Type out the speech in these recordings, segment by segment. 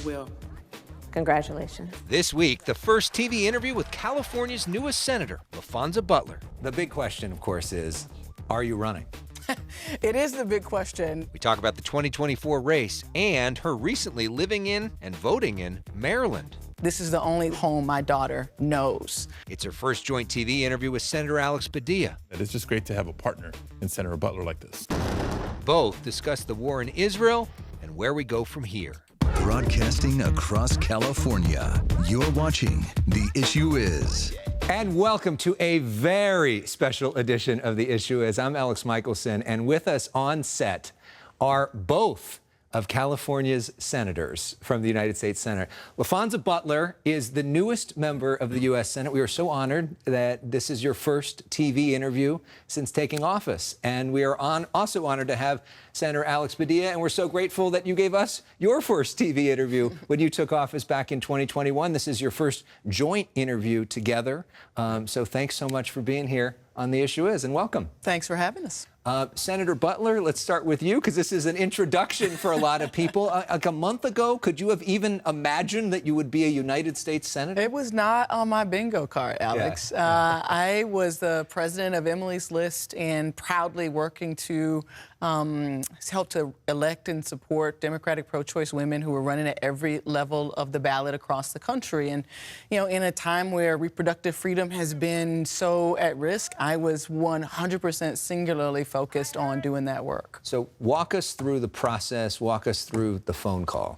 will. Congratulations. This week, the first TV interview with California's newest senator, Laphonza Butler. The big question, of course, is, are you running? It is the big question. We talk about the 2024 race and her recently living in and voting in Maryland. This is the only home my daughter knows. It's her first joint TV interview with Senator Elex Padilla. It's just great to have a partner in Senator Butler like this. Both discuss the war in Israel and where we go from here. Broadcasting across California, you're watching The Issue Is. And welcome to a very special edition of The Issue Is. I'm Elex Michaelson, and with us on set are both of California's senators from the United States Senate. Laphonza Butler is the newest member of the U.S. Senate. We are so honored that this is your first TV interview since taking office. And we are also honored to have Senator Elex Padilla, and we're so grateful that you gave us your first TV interview when you took office back in 2021. This is your first joint interview together. So thanks so much for being here on The Issue Is, and welcome. Thanks for having us. Senator Butler, let's start with you, because this is an introduction for a lot of people. Like a month ago, could you have even imagined that you would be a United States Senator? It was not on my bingo card, Alex. Yeah. I was the president of Emily's List and proudly working to help to elect and support Democratic pro-choice women who were running at every level of the ballot across the country. And, you know, in a time where reproductive freedom has been so at risk, I was 100% singularly focused on doing that work. So walk us through the process, walk us through the phone call.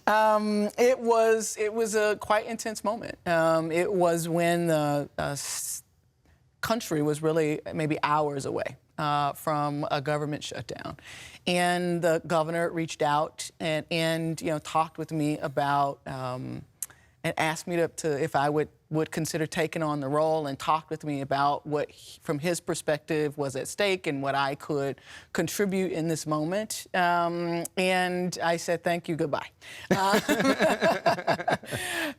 It was a quite intense moment. It was when the country was really maybe hours away from a government shutdown, and the governor reached out and you know, talked with me about and asked me to if I would consider taking on the role, and talked with me about what, from his perspective, was at stake and what I could contribute in this moment. And I said, thank you, goodbye.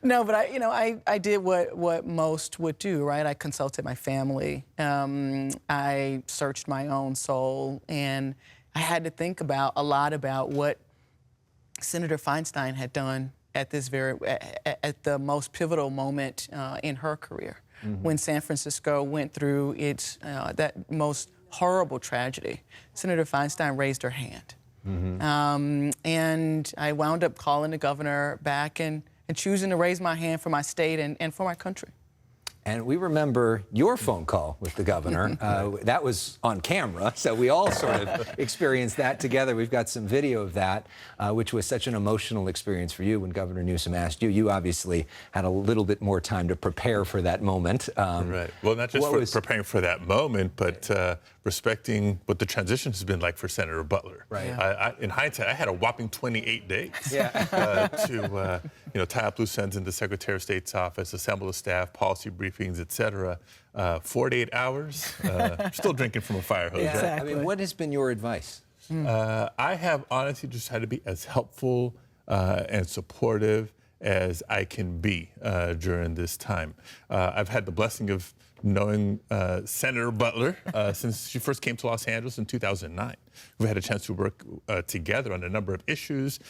No, but I did what most would do, right? I consulted my family. I searched my own soul, and I had to think a lot about what Senator Feinstein had done at the most pivotal moment in her career, when San Francisco went through that most horrible tragedy. Senator Feinstein raised her hand. And I wound up calling the governor back and choosing to raise my hand for my state and for my country. And we remember your phone call with the governor. That was on camera, so we all sort of experienced that together. We've got some video of that, which was such an emotional experience for you when Governor Newsom asked you. You obviously had a little bit more time to prepare for that moment. Right. Well, not just preparing for that moment, but respecting what the transition has been like for Senator Butler. Right. In hindsight, I had a whopping 28 days to tie up loose ends in the Secretary of State's office, assemble the staff, policy briefings, et cetera. 48 hours, still drinking from a fire hose. Exactly. Right? I mean, what has been your advice? I have honestly just had to be as helpful and supportive as I can be during this time. I've had the blessing of knowing Senator Butler since she first came to Los Angeles in 2009. We've had a chance to work together on a number of issues,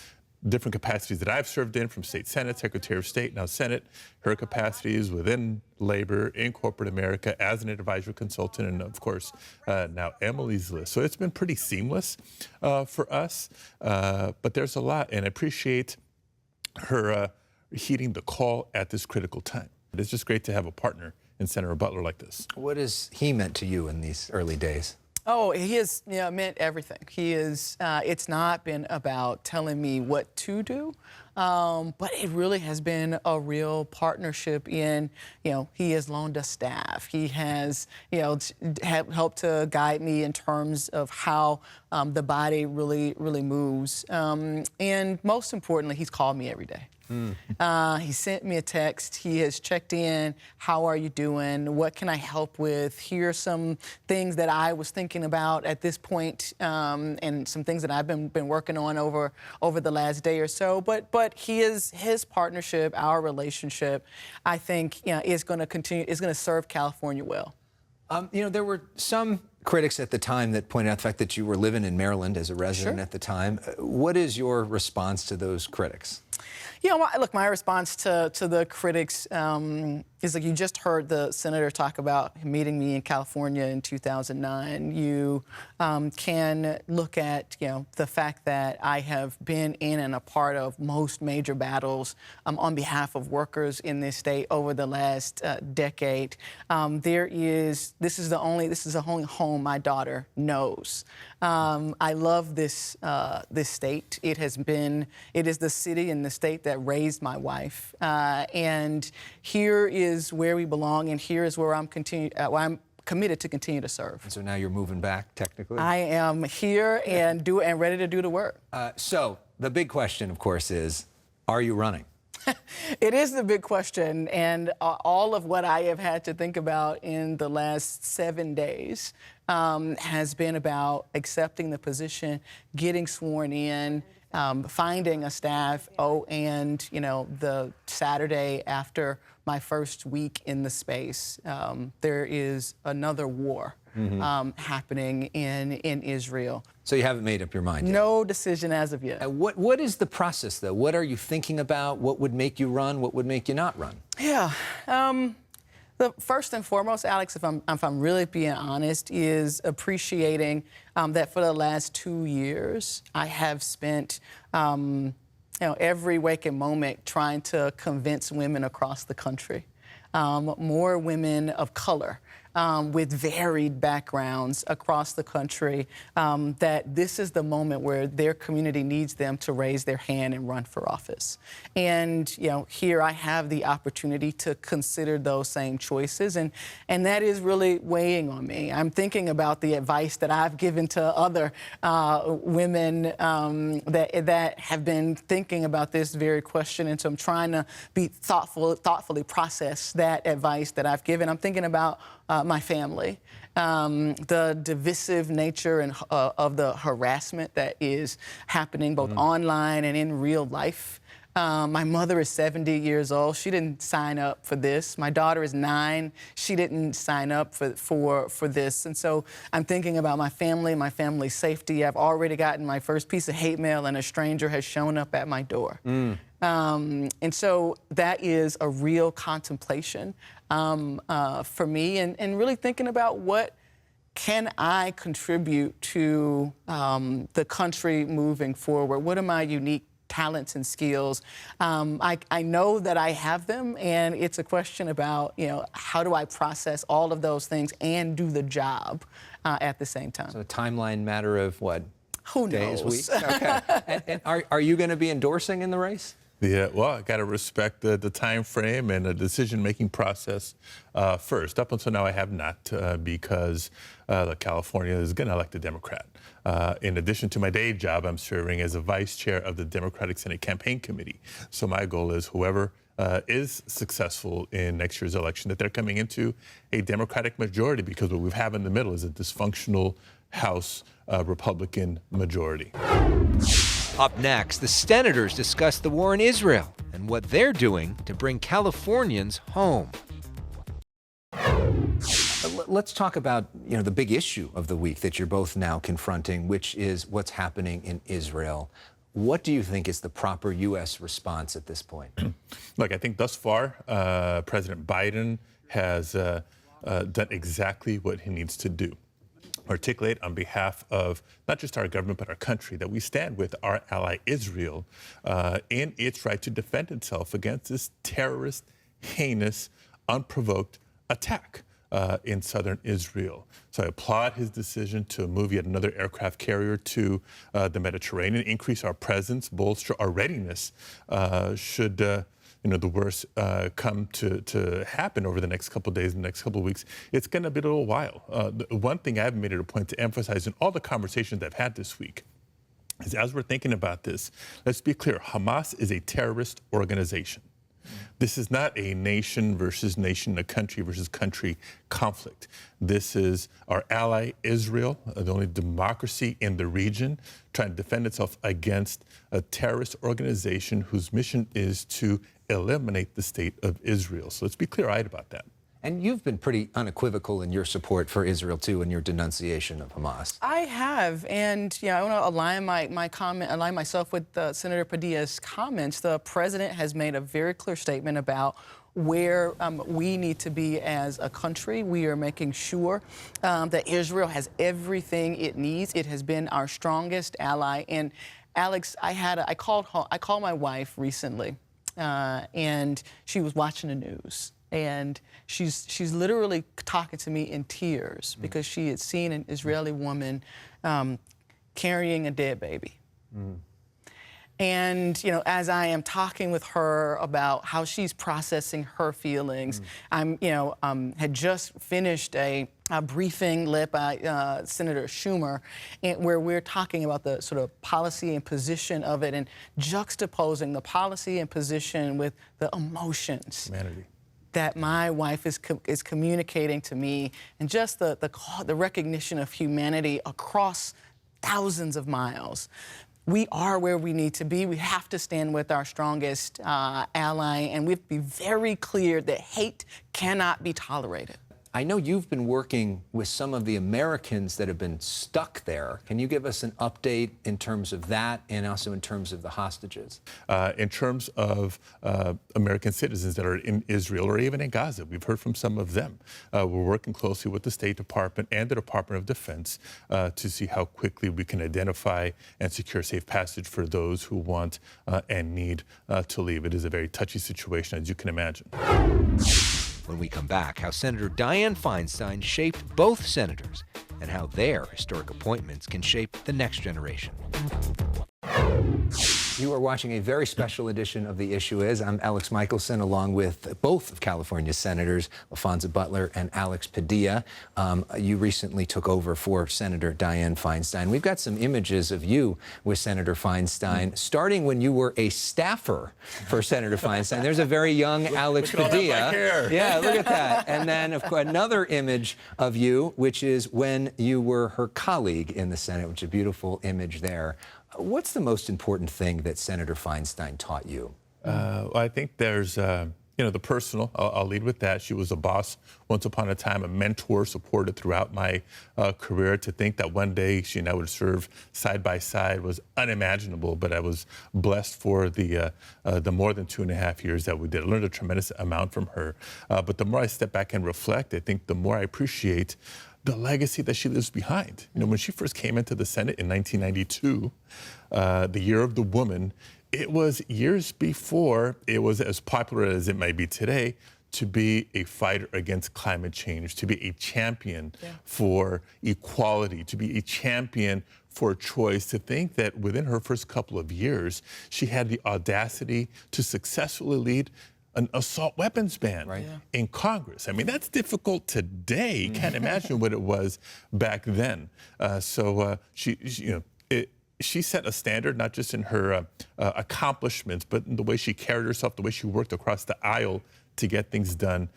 different capacities that I've served in, from State Senate, Secretary of State, now Senate, her capacities within labor, in corporate America, as an advisory consultant, and of course, now Emily's List. So it's been pretty seamless for us, but there's a lot, and I appreciate her heeding the call at this critical time. It's just great to have a partner in Senator Butler like this. What has he meant to you in these early days? Oh, he has meant everything. He is. It's not been about telling me what to do, but it really has been a real partnership in, he has loaned us staff. He has, helped to guide me in terms of how the body really moves. And most importantly, he's called me every day. He sent me a text. He has checked in. How are you doing? What can I help with? Here are some things that I was thinking about at this point, and some things that I've been working on over the last day or so. But his partnership, our relationship, I think is going to continue. Is going to serve California well. There were some critics at the time that pointed out the fact that you were living in Maryland as a resident at the time. What is your response to those critics? Look, my response to the critics is like you just heard the senator talk about meeting me in California in 2009. You can look at, the fact that I have been in and a part of most major battles on behalf of workers in this state over the last decade. This is the only home my daughter knows. I love this state. It is the city and the state that raised my wife, and here is where we belong, and here is where I'm committed to continue to serve. And so now you're moving back, technically? I am here and ready to do the work. So the big question, of course, is, are you running? It is the big question, and all of what I have had to think about in the last 7 days has been about accepting the position, getting sworn in, finding a staff, and the Saturday after my first week in the space, there is another war happening in Israel. So you haven't made up your mind yet? No decision as of yet. What is the process, though? What are you thinking about? What would make you run? What would make you not run? Yeah. The first and foremost, Alex, if I'm really being honest, is appreciating that for the last 2 years, I have spent every waking moment trying to convince women across the country, more women of color, with varied backgrounds across the country, that this is the moment where their community needs them to raise their hand and run for office. And, here I have the opportunity to consider those same choices, and that is really weighing on me. I'm thinking about the advice that I've given to other women that have been thinking about this very question, and so I'm trying to be thoughtfully process that advice that I've given. I'm thinking about my family, the divisive nature and of the harassment that is happening both online and in real life. My mother is 70 years old. She didn't sign up for this. My daughter is 9. She didn't sign up for this. And so I'm thinking about my family's safety. I've already gotten my first piece of hate mail, and a stranger has shown up at my door. And so that is a real contemplation for me, and really thinking about what can I contribute to the country moving forward? What are my unique talents and skills? I know that I have them, and it's a question about, how do I process all of those things and do the job at the same time? So a timeline matter of what? Who days, knows? weeks? Okay. and are you going to be endorsing in the race? Yeah, well, I got to respect the time frame and the decision-making process first. Up until now, I have not, because California is going to elect a Democrat. In addition to my day job, I'm serving as a vice chair of the Democratic Senate Campaign Committee. So my goal is whoever is successful in next year's election, that they're coming into a Democratic majority, because what we have in the middle is a dysfunctional House Republican majority. Up next, the senators discuss the war in Israel and what they're doing to bring Californians home. Let's talk about, the big issue of the week that you're both now confronting, which is what's happening in Israel. What do you think is the proper U.S. response at this point? Look, I think thus far, President Biden has done exactly what he needs to do. Articulate on behalf of not just our government, but our country, that we stand with our ally Israel in its right to defend itself against this terrorist, heinous, unprovoked attack in southern Israel. So I applaud his decision to move yet another aircraft carrier to the Mediterranean, increase our presence, bolster our readiness should the worst come to happen over the next couple of days, the next couple of weeks. It's going to be a little while. The one thing I've made it a point to emphasize in all the conversations I've had this week is, as we're thinking about this, let's be clear, Hamas is a terrorist organization. This is not a nation versus nation, a country versus country conflict. This is our ally Israel, the only democracy in the region, trying to defend itself against a terrorist organization whose mission is to eliminate the state of Israel. So let's be clear-eyed about that. And you've been pretty unequivocal in your support for Israel, too, and your denunciation of Hamas. I have, and I want to align myself with Senator Padilla's comments. The president has made a very clear statement about where we need to be as a country. We are making sure that Israel has everything it needs. It has been our strongest ally. And Alex, I called my wife recently, and she was watching the news. And she's literally talking to me in tears because she had seen an Israeli woman carrying a dead baby. And, as I am talking with her about how she's processing her feelings, had just finished a briefing led by Senator Schumer, where we're talking about the sort of policy and position of it and juxtaposing the policy and position with the emotions. Humanity. That my wife is communicating to me, and just the recognition of humanity across thousands of miles. We are where we need to be. We have to stand with our strongest ally, and we have to be very clear that hate cannot be tolerated. I know you've been working with some of the Americans that have been stuck there. Can you give us an update in terms of that and also in terms of the hostages? In terms of American citizens that are in Israel or even in Gaza, we've heard from some of them. We're working closely with the State Department and the Department of Defense to see how quickly we can identify and secure safe passage for those who want and need to leave. It is a very touchy situation, as you can imagine. When we come back, how Senator Dianne Feinstein shaped both senators and how their historic appointments can shape the next generation. You are watching a very special edition of The Issue Is. I'm Elex Michaelson, along with both of California's senators, Laphonza Butler and Alex Padilla. You recently took over for Senator Dianne Feinstein. We've got some images of you with Senator Feinstein, starting when you were a staffer for Senator Feinstein. There's a very young Alex Padilla. Padilla. All that black hair. Yeah, look at that. And then, of course, another image of you, which is when you were her colleague in the Senate, which is a beautiful image there. What's the most important thing that Senator Feinstein taught you? I think there's, the personal. I'll lead with that. She was a boss once upon a time, a mentor, supported throughout my career. To think that one day she and I would serve side by side was unimaginable, but I was blessed for the more than 2.5 years that we did. I learned a tremendous amount from her. But the more I step back and reflect, I think the more I appreciate the legacy that she leaves behind. When she first came into the Senate in 1992, the year of the woman, it was years before it was as popular as it might be today to be a fighter against climate change, to be a champion for equality, to be a champion for choice. To think that within her first couple of years, she had the audacity to successfully lead an assault weapons ban in Congress. I mean, that's difficult today. You can't imagine what it was back then. She set a standard, not just in her accomplishments, but in the way she carried herself, the way she worked across the aisle to get things done.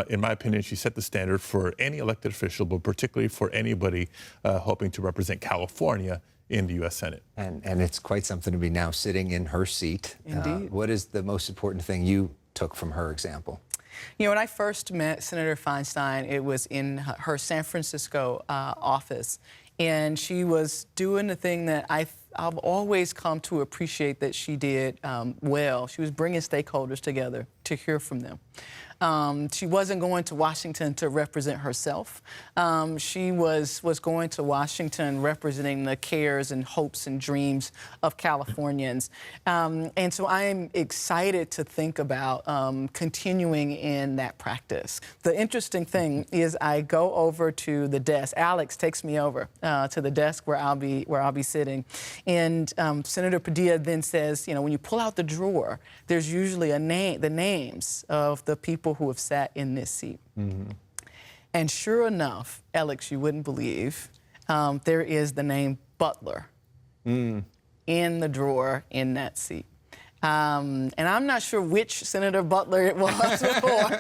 In my opinion, she set the standard for any elected official, but particularly for anybody hoping to represent California in the U.S. Senate. And it's quite something to be now sitting in her seat. Indeed. What is the most important thing you took from her example? When I first met Senator Feinstein, it was in her San Francisco office. And she was doing the thing that I've always come to appreciate that she did well. She was bringing stakeholders together to hear from them. She wasn't going to Washington to represent herself. She was going to Washington representing the cares and hopes and dreams of Californians. And so I am excited to think about continuing in that practice. The interesting thing is I go over to the desk. Alex takes me over to the desk where I'll be sitting. And Senator Padilla then says, when you pull out the drawer, there's usually the names of the people who have sat in this seat. And sure enough, Alex, you wouldn't believe, there is the name Butler in the drawer in that seat. And I'm not sure which Senator Butler it was before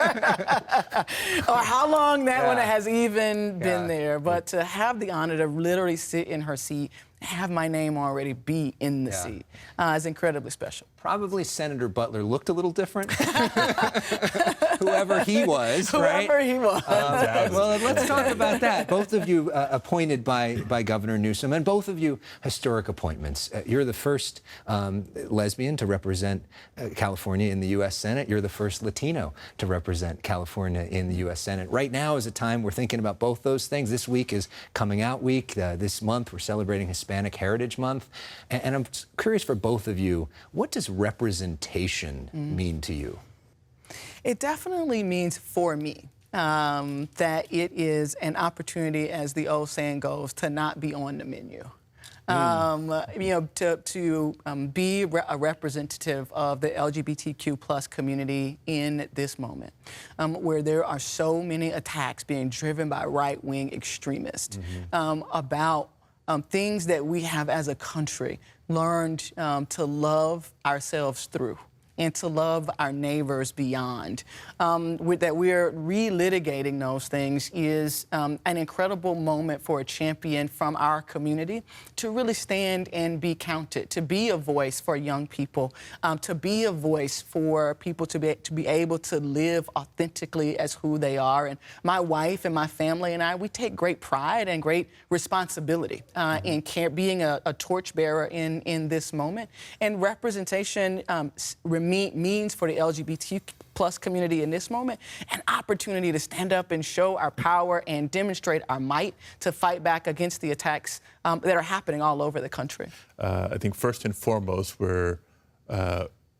or how long that one has even been there. But to have the honor to literally sit in her seat have my name already be in the seat is incredibly special. Probably Senator Butler looked a little different, whoever he was, right? Whoever he was. Well, let's talk about that. Both of you appointed by Governor Newsom, and both of you historic appointments. You're the first lesbian to represent California in the U.S. Senate. You're the first Latino to represent California in the U.S. Senate. Right now is a time we're thinking about both those things. This week is Coming Out Week. This month we're celebrating Hispanic Heritage Month. And I'm curious for both of you, what does representation mean to you? It definitely means for me that it is an opportunity, as the old saying goes, to not be on the menu. You know, to be a representative of the LGBTQ plus community in this moment, where there are so many attacks being driven by right-wing extremists about things that we have as a country learned to love ourselves through and to love our neighbors beyond. That we're relitigating those things is an incredible moment for a champion from our community to really stand and be counted, to be a voice for young people, to be a voice for people to be able to live authentically as who they are. And my wife and my family and I, we take great pride and great responsibility in being a torchbearer in this moment. And representation means for the LGBT plus community in this moment an opportunity to stand up and show our power and demonstrate our might to fight back against the attacks that are happening all over the country. I think first and foremost,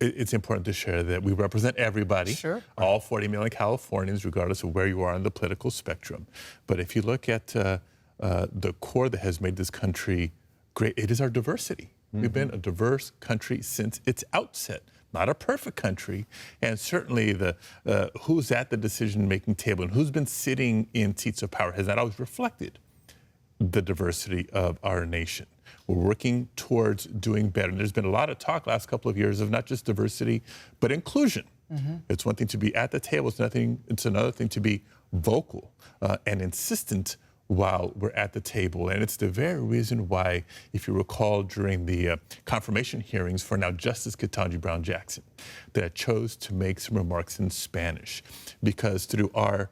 it's important to share that we represent everybody, all 40 million Californians, regardless of where you are on the political spectrum. But if you look at the core that has made this country great, it is our diversity. We've been a diverse country since its outset. Not a perfect country, and certainly the who's at the decision-making table and who's been sitting in seats of power has not always reflected the diversity of our nation. We're working towards doing better. And there's been a lot of talk last couple of years of not just diversity, but inclusion. It's one thing to be at the table. It's another thing to be vocal and insistent while we're at the table. And it's the very reason why, if you recall, during the confirmation hearings for now Justice Ketanji Brown Jackson, that I chose to make some remarks in Spanish, because through our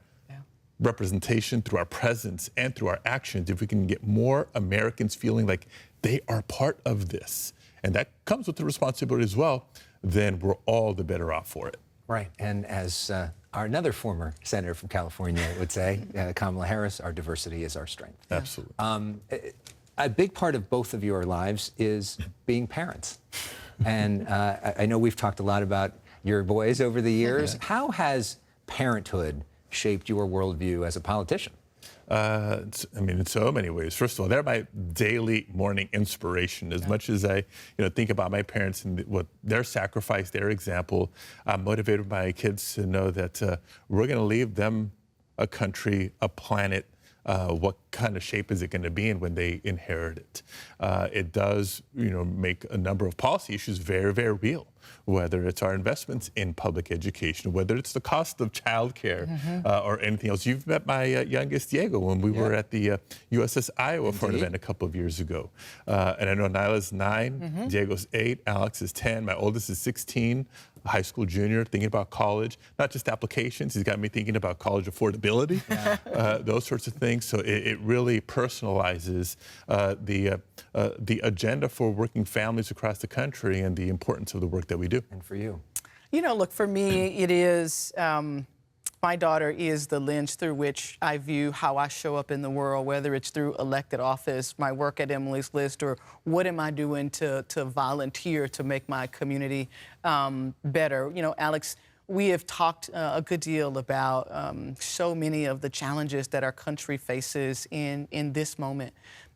representation, through our presence, and through our actions, if we can get more Americans feeling like they are part of this, and that comes with the responsibility as well, then we're all the better off for it. Right, and as another former senator from California would say, Kamala Harris, our diversity is our strength. Absolutely. A big part of both of your lives is being parents. And I know we've talked a lot about your boys over the years. How has parenthood shaped your worldview as a politician? I mean, in so many ways. First of all, they're my daily morning inspiration. As much as I, think about my parents and what their sacrifice, their example, I'm motivated by my kids to know that we're going to leave them a country, a planet. What kind of shape is it going to be in when they inherit it? It does, make a number of policy issues very, very real. Whether it's our investments in public education, whether it's the cost of childcare or anything else. You've met my youngest, Diego, when we were at the USS Iowa for an event a couple of years ago. And I know Nyla's 9, Diego's 8, Alex is 10, my oldest is 16, a high school junior, thinking about college, not just applications. He's got me thinking about college affordability, those sorts of things. So it really personalizes the agenda for working families across the country and the importance of the work that we do. And for you? Look, for me, it is, my daughter is the lens through which I view how I show up in the world, whether it's through elected office, my work at Emily's List, or what am I doing to volunteer to make my community better. Alex, we have talked a good deal about so many of the challenges that our country faces in this moment.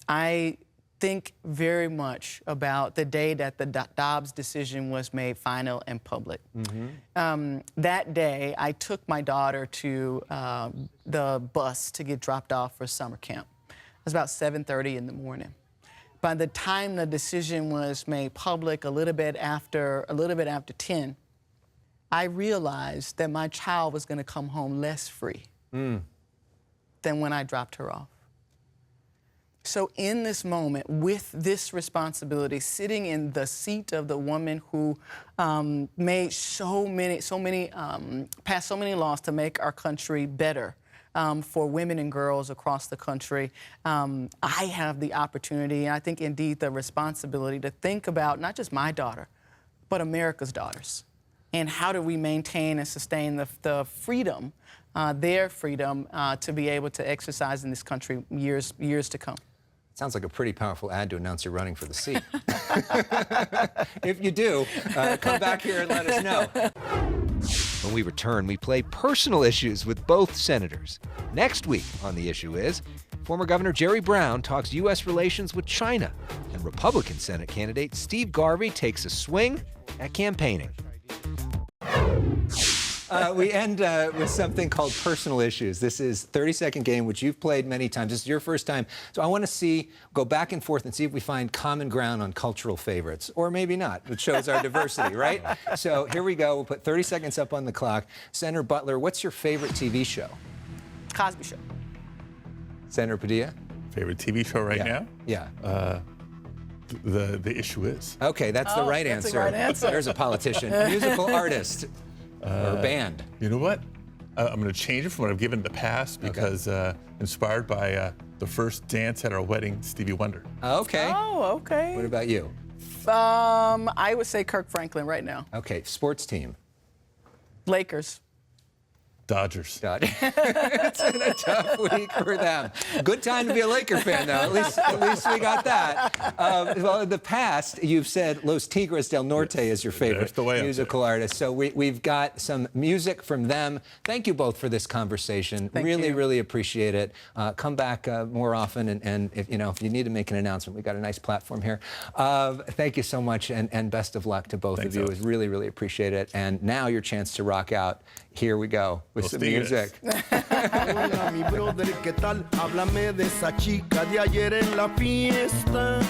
I think very much about the day that the Dobbs decision was made final and public. That day, I took my daughter to the bus to get dropped off for summer camp. It was about 7:30 in the morning. By the time the decision was made public, a little bit after 10, I realized that my child was going to come home less free than when I dropped her off. So in this moment, with this responsibility, sitting in the seat of the woman who made passed so many laws to make our country better for women and girls across the country, I have the opportunity, and I think indeed the responsibility, to think about not just my daughter, but America's daughters. And how do we maintain and sustain the freedom, their freedom, to be able to exercise in this country years to come. Sounds like a pretty powerful ad to announce you're running for the seat. If you do, come back here and let us know. When we return, we play personal issues with both senators. Next week on The Issue Is, former Governor Jerry Brown talks U.S. relations with China, and Republican Senate candidate Steve Garvey takes a swing at campaigning. We end with something called personal issues. This is a 30-second game, which you've played many times. This is your first time. So I want to go back and forth and see if we find common ground on cultural favorites, or maybe not, which shows our diversity, right? So here we go. We'll put 30 seconds up on the clock. Senator Butler, what's your favorite TV show? Cosby Show. Senator Padilla? Favorite TV show right now? Yeah. The Issue Is. Okay, that's the right that's answer. the right answer. There's a politician. Musical artist or band. You know what? I'm going to change it from what I've given in the past because inspired by the first dance at our wedding, Stevie Wonder. Okay. Oh, okay. What about you? I would say Kirk Franklin right now. Okay, sports team. Lakers. Dodgers. It's been a tough week for them. Good time to be a Laker fan, though. At least we got that. Well, in the past, you've said Los Tigres del Norte is your favorite musical artist. So we've got some music from them. Thank you both for this conversation. Thank you. Really appreciate it. Come back more often, and if you need to make an announcement, we've got a nice platform here. Thank you so much, and best of luck to both of you. Alex. Really appreciate it. And now your chance to rock out. Here we go with some music. Hola, mi brother, ¿qué tal? Háblame de esa chica de ayer en la fiesta.